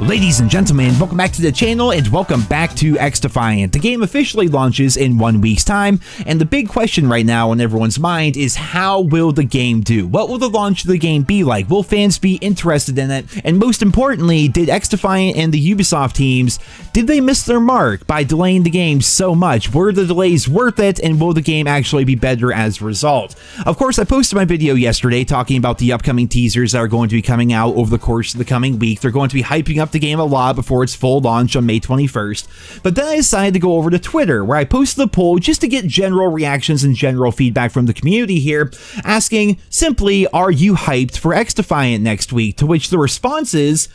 Ladies and gentlemen, welcome back to the channel and welcome back to XDefiant. The game officially launches in 1 week's time, and the big question right now on everyone's mind is how will the game do? What will the launch of the game be like? Will fans be interested in it? And most importantly, did XDefiant and the Ubisoft teams, did they miss their mark by delaying the game so much? Were the delays worth it, and will the game actually be better as a result? Of course, I posted my video yesterday talking about the upcoming teasers that are going to be coming out over the course of the coming week. They're going to be hyping up the game a lot before its full launch on May 21st, but then I decided to go over to Twitter, where I posted a poll just to get general reactions and general feedback from the community here, asking simply, are you hyped for XDefiant next week? To which the responses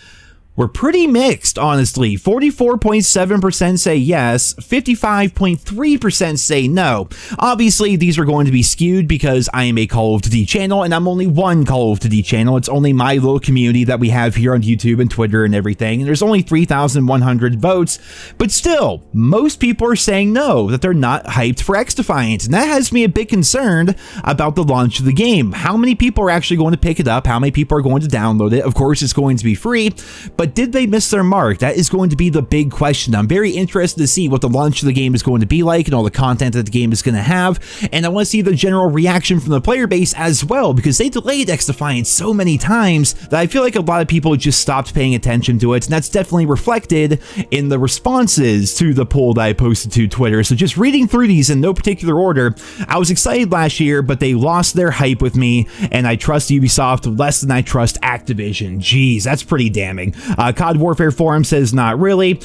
were pretty mixed, honestly. 44.7% say yes, 55.3% say no. Obviously, these are going to be skewed because I am a Call of Duty channel, and I'm only one Call of Duty channel. It's only my little community that we have here on YouTube and Twitter and everything, and there's only 3,100 votes, but still, most people are saying no, that they're not hyped for XDefiant, and that has me a bit concerned about the launch of the game. How many people are actually going to pick it up? How many people are going to download it? Of course, it's going to be free, but did they miss their mark? That is going to be the big question. I'm very interested to see what the launch of the game is going to be like and all the content that the game is going to have, and I want to see the general reaction from the player base as well, because they delayed XDefiant so many times that I feel like a lot of people just stopped paying attention to it, and that's definitely reflected in the responses to the poll that I posted to Twitter. So just reading through these in no particular order, I was excited last year, but they lost their hype with me, and I trust Ubisoft less than I trust Activision. Jeez, that's pretty damning. COD Warfare Forum says not really.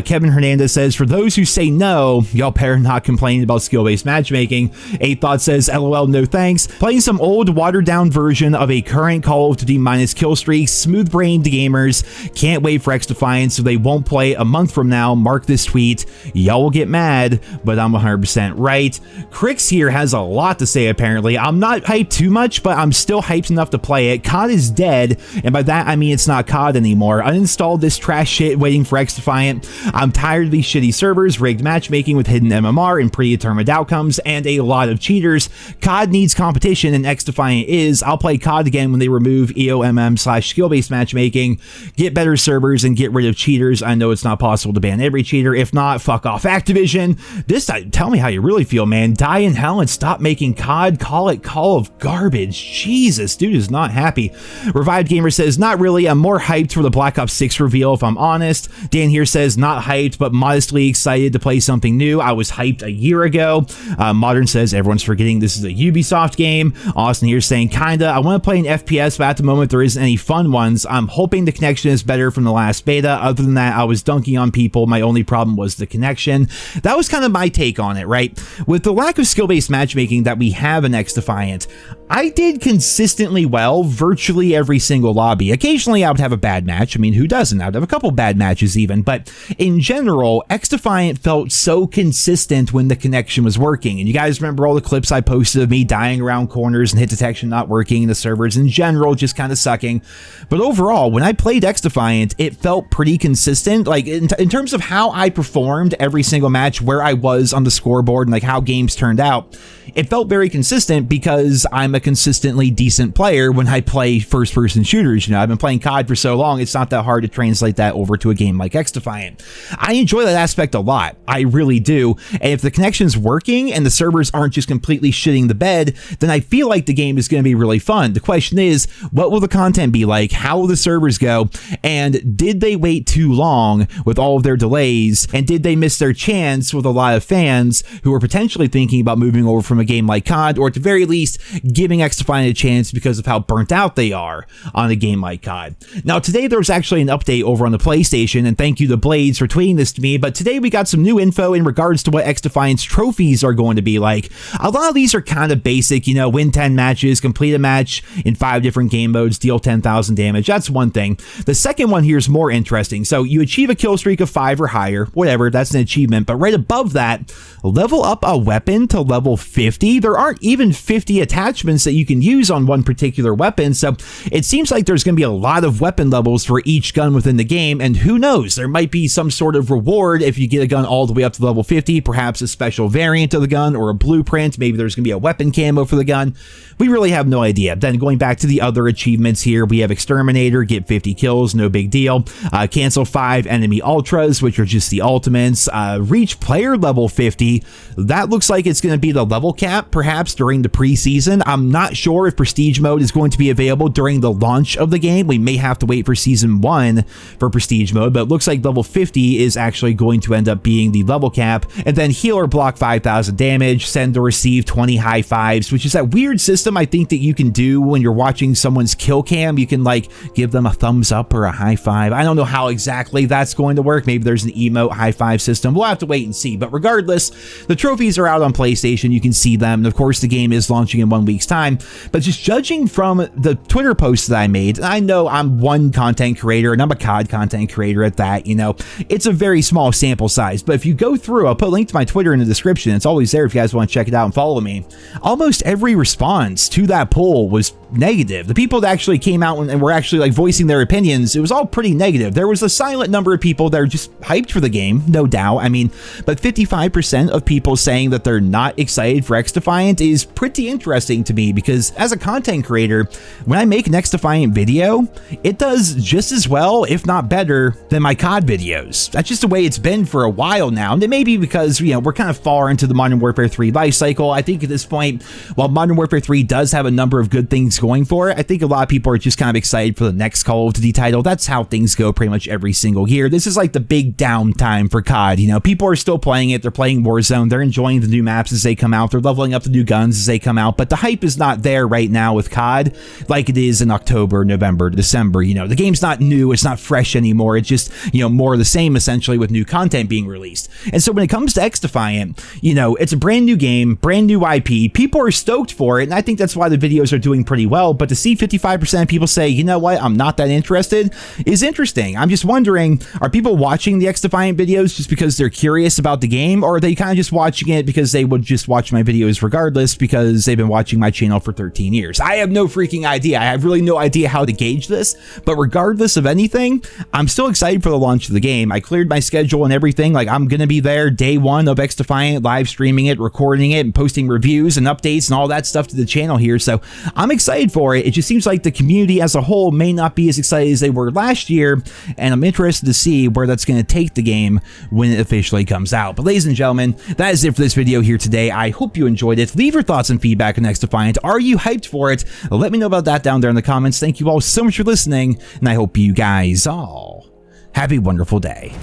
Kevin Hernandez says, for those who say no, y'all better not complain about skill-based matchmaking. 8Thought says, LOL, no thanks. Playing some old, watered-down version of a current Call of Duty minus kill streak. Smooth-brained gamers can't wait for XDefiant, so they won't play a month from now. Mark this tweet. Y'all will get mad, but I'm 100% right. Crix here has a lot to say, apparently. I'm not hyped too much, but I'm still hyped enough to play it. COD is dead, and by that I mean it's not COD anymore. Uninstalled this trash shit waiting for XDefiant. I'm tired of these shitty servers, rigged matchmaking with hidden MMR and predetermined outcomes, and a lot of cheaters. COD needs competition, and XDefiant is. I'll play COD again when they remove EOMM/skill-based matchmaking, get better servers, and get rid of cheaters. I know it's not possible to ban every cheater. If not, fuck off Activision. This time, tell me how you really feel, man. Die in hell and stop making COD. Call it Call of Garbage. Jesus, dude is not happy. Revived Gamer says, not really. I'm more hyped for the Black Ops 6 reveal, if I'm honest. Dan here says, not hyped, but modestly excited to play something new. I was hyped a year ago. Modern says, everyone's forgetting this is a Ubisoft game. Austin here saying, kinda. I want to play an FPS, but at the moment there isn't any fun ones. I'm hoping the connection is better from the last beta. Other than that, I was dunking on people. My only problem was the connection. That was kind of my take on it, right? With the lack of skill-based matchmaking that we have in XDefiant, I did consistently well virtually every single lobby. Occasionally I would have a bad match. I mean, who doesn't? I would have a couple bad matches even, but in general, XDefiant felt so consistent when the connection was working. And you guys remember all the clips I posted of me dying around corners and hit detection not working, and the servers in general just kind of sucking. But overall, when I played XDefiant, it felt pretty consistent. Like in terms of how I performed every single match, where I was on the scoreboard, and like how games turned out, it felt very consistent because I'm a consistently decent player when I play first-person shooters. You know, I've been playing COD for so long, it's not that hard to translate that over to a game like XDefiant. I enjoy that aspect a lot. I really do. And if the connection's working and the servers aren't just completely shitting the bed, then I feel like the game is going to be really fun. The question is, what will the content be like? How will the servers go? And did they wait too long with all of their delays? And did they miss their chance with a lot of fans who are potentially thinking about moving over from a game like COD, or at the very least, giving XDefiant a chance because of how burnt out they are on a game like COD? Now, today there was actually an update over on the PlayStation, and thank you to Blades for tweeting this to me, but today we got some new info in regards to what XDefiant's trophies are going to be like. A lot of these are kind of basic, you know, win 10 matches, complete a match in 5 different game modes, deal 10,000 damage. That's one thing. The second one here is more interesting. So you achieve a kill streak of 5 or higher, whatever, that's an achievement, but right above that, level up a weapon to level 50 50. There aren't even 50 attachments that you can use on one particular weapon, so it seems like there's going to be a lot of weapon levels for each gun within the game, and who knows, there might be some sort of reward if you get a gun all the way up to level 50, perhaps a special variant of the gun or a blueprint. Maybe there's going to be a weapon camo for the gun. We really have no idea. Then going back to the other achievements here, we have Exterminator, get 50 kills, no big deal. Cancel 5 enemy ultras, which are just the ultimates. Reach player level 50. That looks like it's going to be the level cap, perhaps during the preseason. I'm not sure if Prestige mode is going to be available during the launch of the game. We may have to wait for Season 1 for Prestige mode, but it looks like level 50 is actually going to end up being the level cap. And then heal or block 5,000 damage, send or receive 20 high fives, which is that weird system I think that you can do when you're watching someone's kill cam. You can like give them a thumbs up or a high five. I don't know how exactly that's going to work. Maybe there's an emote high five system. We'll have to wait and see. But regardless, the trophies are out on PlayStation. You can see them. And of course, the game is launching in 1 week's time. But just judging from the Twitter posts that I made, and I know I'm one content creator and I'm a COD content creator at that, you know, it's a very small sample size. But if you go through, I'll put a link to my Twitter in the description. It's always there if you guys want to check it out and follow me. Almost every response to that poll was negative. The people that actually came out and were actually like voicing their opinions, it was all pretty negative. There was a silent number of people that are just hyped for the game, no doubt. I mean, but 55% of people saying that they're not excited for XDefiant is pretty interesting to me, because as a content creator, when I make an XDefiant video, it does just as well, if not better, than my COD videos. That's just the way it's been for a while now. And it may be because, you know, we're kind of far into the Modern Warfare 3 life cycle. I think at this point, while Modern Warfare 3 does have a number of good things going for it, I think a lot of people are just kind of excited for the next Call of Duty title. That's how things go pretty much every single year. This is like the big downtime for COD. You know, people are still playing it. They're playing Warzone. They're enjoying the new maps as they come out. They're leveling up the new guns as they come out. But the hype is not there right now with COD like it is in October, November, December. You know, the game's not new. It's not fresh anymore. It's just, you know, more of the same essentially with new content being released. And so when it comes to XDefiant, you know, it's a brand new game, brand new IP. People are stoked for it. And I think that's why the videos are doing pretty well. But to see 55% of people say, you know what, I'm not that interested, is interesting. I'm just wondering, are people watching the XDefiant videos just because they're curious about the game, or are they kind of just watching it because they would just watch my videos regardless because they've been watching my channel for 13 years? I have no freaking idea. I have really no idea how to gauge this, but regardless of anything, I'm still excited for the launch of the game. I cleared my schedule and everything. Like, I'm going to be there day one of XDefiant, live streaming it, recording it, and posting reviews and updates and all that stuff to the channel here. So I'm excited for it. It just seems like the community as a whole may not be as excited as they were last year, and I'm interested to see where that's going to take the game when it officially comes out. But ladies and gentlemen, that is it for this video here today. I hope you enjoyed it. Leave your thoughts and feedback on XDefiant. Are you hyped for it? Let me know about that down there in the comments. Thank you all so much for listening, and I hope you guys all have a wonderful day.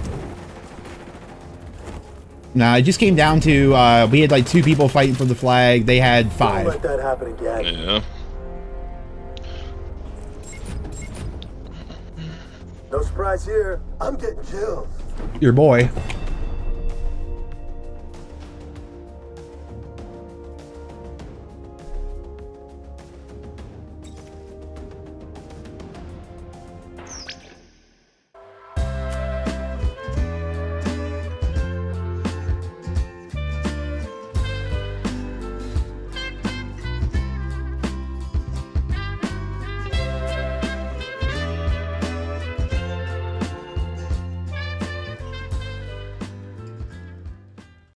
Nah, it just came down to, we had like 2 people fighting for the flag. They had 5. Don't let that happen again. Yeah. No surprise here. I'm getting chills. Your boy.